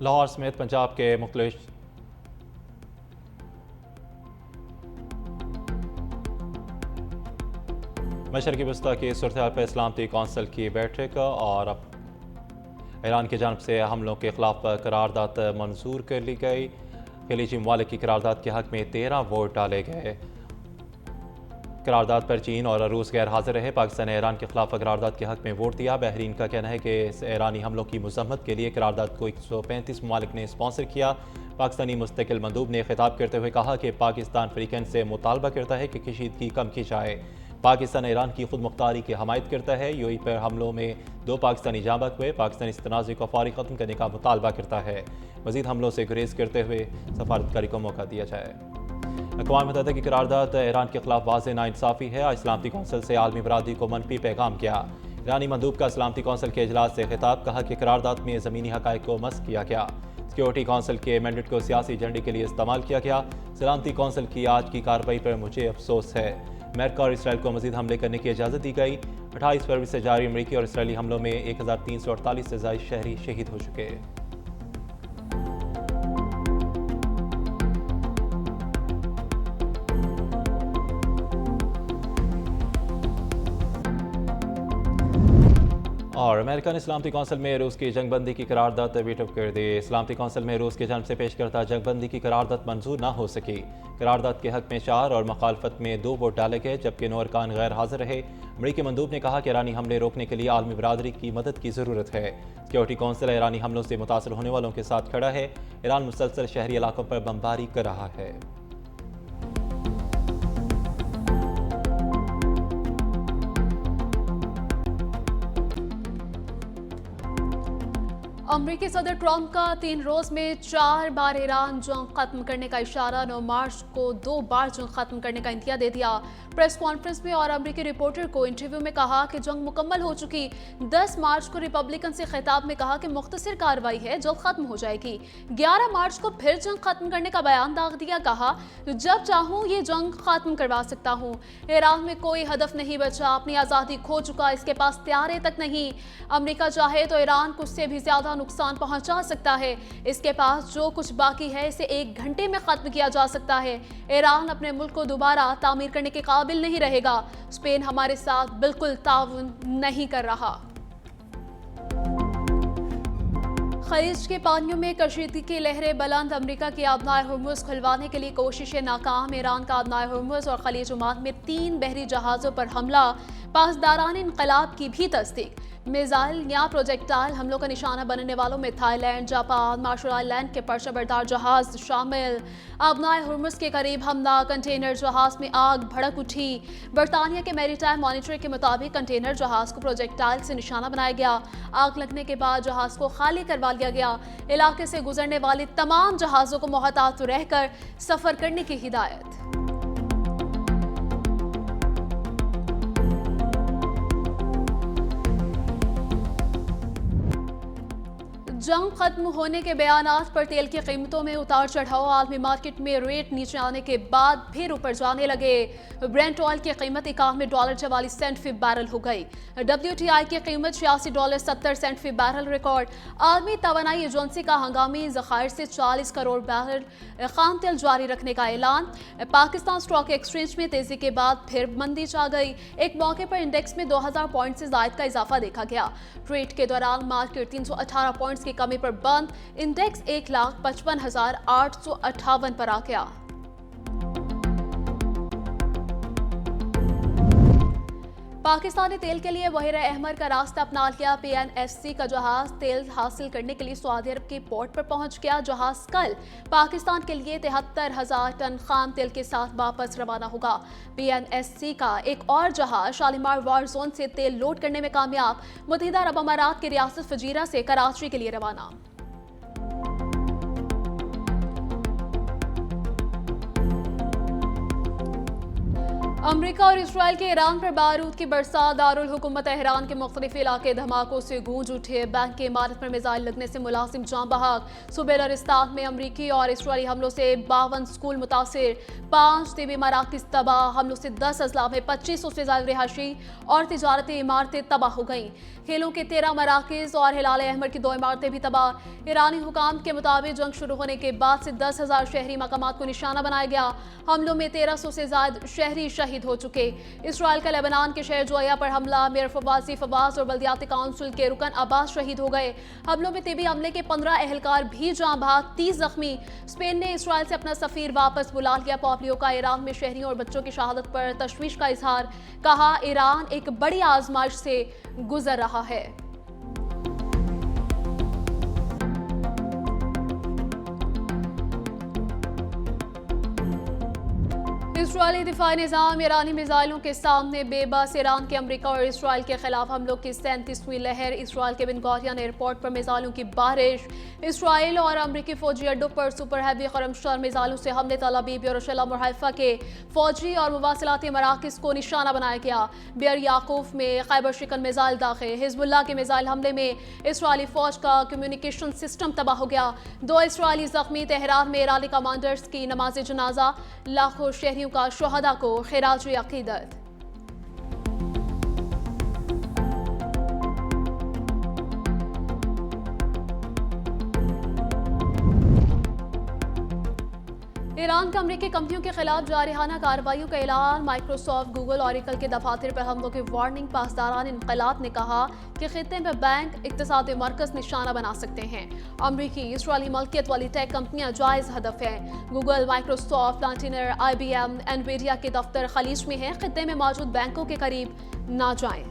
लाहौर समेत पंजाब के मुख्तलिफ मशरक़ी वस्ता की सूरत पर सलामती कौंसिल की बैठक और ईरान की जानब से हमलों के खिलाफ करारदाद मंजूर कर ली गई। खलीजी ममालिक की करारदाद के हक में 13 वोट डाले गए। करारदाद पर चीन और रूस गैर हाजिर रहे। पाकिस्तान ने ईरान के खिलाफ करारदाद के हक में वोट दिया। बहरीन का कहना है कि इस ईरानी हमलों की मजम्मत के लिए करारदाद को 135 ममालिक ने स्पॉन्सर किया। पाकिस्तानी मुस्तकिल मंदूब ने खिताब करते हुए कहा कि पाकिस्तान फ्रीकन से मुतालबा करता है कि कशीदगी कम की जाए। पाकिस्तान ईरान की खुद मुख्तारी की हमायत करता है। यूएई पर हमलों में 2 पाकिस्तानी जाँ बहक हुए। पाकिस्तान इस तनाज़े को फौरी ख़त्म करने का मुतालबा करता है। मज़ीद हमलों से गुरेज करते हुए सफारतकारी को मौका दिया जाए। अक़वाम मुत्तहिदा की करारदाद ईरान के खिलाफ वाज़ेह नाइंसाफ़ी है। आज सलामती कौंसिल से आलमी बरादरी को मनफी पैगाम किया। ईरानी मंदूब का सलामती कौंसिल के इजलास से खिताब, कहा कि करारदाद में ज़मीनी हक़ाइक़ को मस्क किया गया। सिक्योरिटी कौंसिल के मैंडेट को सियासी एजेंडे के लिए इस्तेमाल किया गया। सलामती कौंसिल की आज की कार्रवाई पर मुझे अफसोस है। अमेरिका और इसराइल को मज़ीद हमले करने की इजाज़त दी गई। 28 फरवरी से जारी अमरीकी और इसराइली हमलों में 1348 से ज़ायद शहरी शहीद हो चुके हैं। और अमेरिका ने सलामती कौंसिल में रूस की जंगबंदी की करारदाद वीटो कर दी। सलामती कौंसिल में रूस की जानब से पेश करता जंगबंदी की करारदाद मंजूर न हो सकी। करारदाद के हक में 4 और मुखालफत में 2 वोट डाले गए, जबकि 9 अरकान गैर हाजिर रहे। अमरीकी मंदूब ने कहा कि ईरानी हमले रोकने के लिए आलमी बरादरी की मदद की ज़रूरत है। सिक्योरिटी कौंसिल ईरानी हमलों से मुतासर होने वालों के साथ खड़ा है। ईरान मुसलसल शहरी इलाकों पर बमबारी कर रहा है। अमरीकी सदर ट्रंप का 3 रोज में 4 बार ईरान जंग खत्म करने का इशारा। 9 मार्च को 2 बार जंग खत्म करने का इंदिया दे दिया। प्रेस कॉन्फ्रेंस में और अमरीकी रिपोर्टर को इंटरव्यू में कहा कि जंग मुकम्मल हो चुकी। 10 मार्च को रिपब्लिकन से खिताब में कहा कि मुख्तसर कार्रवाई है, जल्द खत्म हो जाएगी। 11 मार्च को फिर जंग खत्म करने का बयान दाग दिया, कहा जब चाहूं ये जंग खत्म करवा सकता हूं। ईरान में कोई हदफ नहीं बचा, अपनी आज़ादी खो चुका, इसके पास त्यारे तक नहीं। अमरीका चाहे तो ईरान को उससे भी ज्यादा नुकसान पहुंचा सकता है। इसके पास जो कुछ बाकी है इसे 1 घंटे में खत्म किया जा सकता है। ईरान अपने मुल्क को दोबारा तामीर करने के काबिल नहीं रहेगा। स्पेन हमारे साथ बिल्कुल ताउन नहीं कर रहा। खलीज के पानियों में कशीदगी की लहरें बुलंद। अमरीका की आबनाए हुर्मुज खुलवाने के लिए कोशिशें नाकाम। ईरान का आबनाए हुर्मुज और खलीज ओमान में 3 बहरी जहाज़ों पर हमला। पासदारान इनकलाब की भी तस्दीक। मिसाइल या प्रोजेक्टाइल हमलों का निशाना बनने वालों में थाईलैंड, जापान, मार्शल आइलैंड के पर्चाबरदार जहाज शामिल। आबनाए हुर्मुज के करीब हमला, कंटेनर जहाज में आग भड़क उठी। बरतानिया के मैरीटाइम मॉनिटर के मुताबिक कंटेनर जहाज को प्रोजेक्टाइल से निशाना बनाया गया। आग लगने के बाद जहाज को खाली करवा लिया गया। इलाके से गुजरने वाले तमाम जहाजों को मोहतात रहकर सफर करने की हिदायत। जंग खत्म होने के बयानात पर तेल की कीमतों में उतार चढ़ाव। आलमी मार्केट में रेट नीचे आने के बाद फिर ऊपर जाने लगे। ब्रेंट ऑयल की कीमत $91.44 फी बैरल हो गई। WTI की कीमत $86.70 फी बैरल रिकॉर्ड। आलमी तवानाई एजेंसी का हंगामी ज़खायर से 40 करोड़ बैरल खाम तेल जारी रखने का ऐलान। पाकिस्तान स्टॉक एक्सचेंज में तेजी के बाद फिर मंदी छा गई। एक मौके पर इंडेक्स में 2000 पॉइंट से ज्यादा का इजाफा देखा गया। ट्रेड के दौरान मार्केट 318 पॉइंट्स की कमी पर बंद। इंडेक्स 1,55,858 पर आ गया। पाकिस्तानी तेल के लिए बहर अहमर का रास्ता अपना लिया। PNSC का जहाज तेल हासिल करने के लिए सऊदी अरब के पोर्ट पर पहुंच गया। जहाज कल पाकिस्तान के लिए 73,000 टन खाम तेल के साथ वापस रवाना होगा। PNSC का एक और जहाज शालीमार वार जोन से तेल लोड करने में कामयाब। मुत्तहिदा अरब अमारात की रियासत फजीरा से कराची के लिए रवाना। अमेरिका और इसराइल के ईरान पर बारूद की बरसात। दारुल हुकूमत तेहरान के मुख्तलिफ इलाके धमाकों से गूंज उठे। बैंक की इमारत पर मिसाइल लगने से मुलाजिम जाँ बहक। सूबे लरिस्तान में अमरीकी और इसराइली हमलों से 52 स्कूल मुतासिर, 5 तिबी मराकिज तबाह। हमलों से 10 अजला में 2500 से ज्यादा रिहायशी और तिजारती इमारतें तबाह हो गईं। खेलों के 13 मराकिज और हिलाल अहमर की 2 इमारतें भी तबाह। ईरानी हुकाम के मुताबिक जंग शुरू होने के बाद से 10,000 शहरी मकामात को निशाना बनाया गया। हमलों में 1300 से ज्यादा शहरी शहीद हो चुके। इसराइल का लेबनान के शहर जोया पर हमला, मेयर फवाज और बल्दियाती काउंसिल के रुकन अब्बास शहीद हो गए। हमलों में तिबी अमले के 15 एहलकार भी जाँ बहक, 30 जख्मी। स्पेन ने इसराइल से अपना सफीर वापस बुला लिया। पोम्पियो का ईरान में शहरियों और बच्चों की शहादत पर तशवीश का इजहार। कहा, ईरान एक बड़ी आजमाइश से गुजर रहा है। इसराइली दिफाई निज़ाम ईरानी मिसाइलों के सामने बेबस। ईरान के अमेरिका और इसराइल के खिलाफ हमलों की 37वीं लहर। इसराइल के बिन गुरियन एयरपोर्ट पर मिसाइलों की बारिश। इसराइल और अमेरिकी फौजी अड्डों पर सुपर हैवी खरमशर मिसाइलों से हमले। तल अबीब, यरूशलेम और हैफा के फौजी और मुवासिलाती मराकिज को निशाना बनाया गया। बेर याकूफ में खैबर शिकन मिसाइल दाखिल। हिजबुल्लाह के मिसाइल हमले में इसराइली फौज का कम्युनिकेशन सिस्टम तबाह हो गया। 2 इसराइली जख्मी। तेहरान में ईरानी कमांडर्स की नमाज जनाजा। लाखों शहरियों का शुहदा को खिराज अकीदत। ईरान का अमेरिकी कंपनियों के खिलाफ जारहाना कार्रवाइयों का ऐलान। माइक्रोसॉफ्ट, गूगल, ऑरिकल के दफातर पर हमलों की वार्निंग। पासदारान इनकलाब ने कहा कि खित्ते में बैंक, इक्तिसादी मरकज निशाना बना सकते हैं। अमेरिकी इसराइली मल्कियत वाली टेक कंपनियां जायज हदफ हैं। गूगल, माइक्रोसॉफ्ट, प्लांटिनर, IBM, एनवीडिया के दफ्तर खलीज में हैं। खित्ते में मौजूद बैंकों के करीब ना जाएं।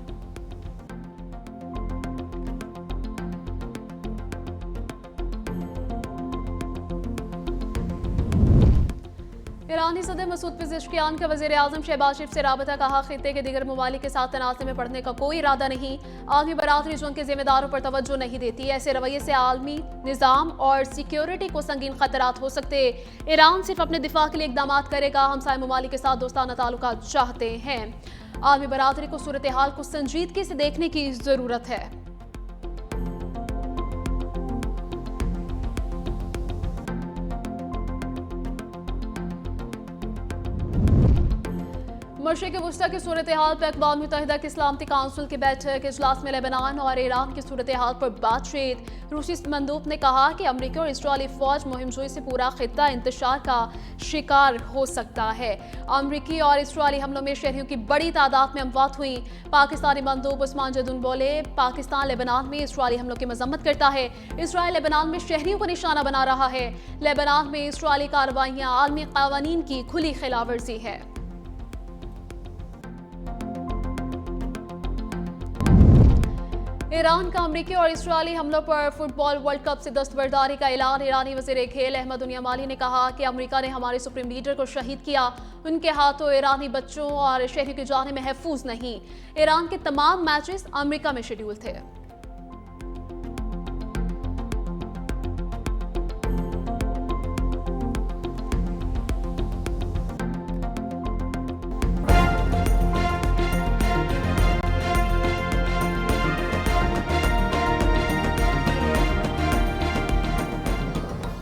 ईरानी सदर मसूद पेज़ेश्कियान का वज़ीर आज़म शहबाज शरीफ से राबता। कहा, खित्ते के दीगर ममालिक के साथ तनाज़े में पड़ने का कोई इरादा नहीं। आलमी बरादरी जंग के जिम्मेदारों पर तवज्जो नहीं देती। ऐसे रवैये से आलमी निज़ाम और सिक्योरिटी को संगीन खतरात हो सकते। ईरान सिर्फ अपने दिफा के लिए इक़दाम करेगा। हमसाय ममालिक के साथ दोस्ताना ताल्लुकात चाहते हैं। आलमी बरादरी को सूरत हाल को संजीदगी से देखने की ज़रूरत है। मशरिक़ वस्ता की सूरत हाल पर अक़वाम मुत्तहिदा की सलामती काउंसिल की बैठक। इजलास में लेबनान और ईरान की सूरत हाल पर बातचीत। रूसी मंदूब ने कहा कि अमरीकी और इसराइली फौज मुहिमजोई से पूरा खित्ता इंतशार का शिकार हो सकता है। अमरीकी और इसराइली हमलों में शहरियों की बड़ी तादाद में अमवात हुई। पाकिस्तानी मंदूब उस्मान जदून बोले, पाकिस्तान लेबनान में इसराइली हमलों की मजम्मत करता है। इसराइल लेबनान में शहरियों को निशाना बना रहा है। लेबनान में इसराइली कार्रवाइयाँ आलमी कानून की खुली खिलाफवर्जी है। ईरान का अमरीकी और इसराइली हमलों पर फुटबॉल वर्ल्ड कप से दस्तबरदारी का ऐलान। ईरानी वज़ीर खेल अहमद दुनियामाली ने कहा कि अमेरिका ने हमारे सुप्रीम लीडर को शहीद किया। उनके हाथों ईरानी बच्चों और शहरियों की जानें महफूज नहीं। ईरान के तमाम मैचेस अमेरिका में शेड्यूल थे।